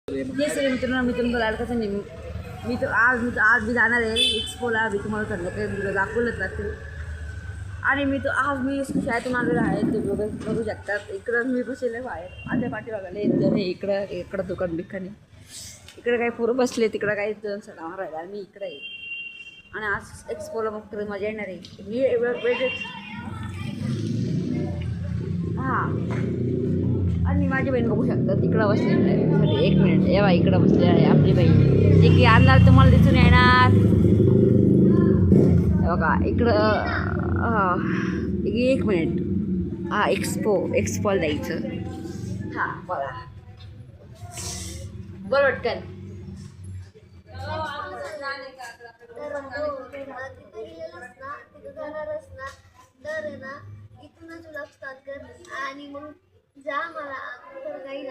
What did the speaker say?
मित्रांनो मी तुमचं लाडकाचं नाही मी आज मी जाणार आहे एक्सपोला. मी तुम्हाला संध्याकाळी दाखवलंच रात्री. आणि आज मी शाळेतून आलेलो आहे. ते बघू शकतात. इकडं मी बसले बाहेर माझ्या पाठी बघायला येत इकडं दुकान बिकाने. इकडे काही पोरं बसले, तिकडं काही जण सणावर राहिला आणि मी इकडे आहे. आणि आज एक्सपोला मग मजा येणार आहे. मी वेगळेच आणि माझी बहीण बघू शकता तिकडं बसलेली आहे. एक मिनिट एव्हा इकडं बसले आहे आपली बहीण. जे की अंधार तुम्हाला दिसून येणार बघा इकडं. एक मिनिट. एक्सपोला जायचं. बघा बरं वाटतं. इथूनच लक्षात कर आणि मग जा मला काही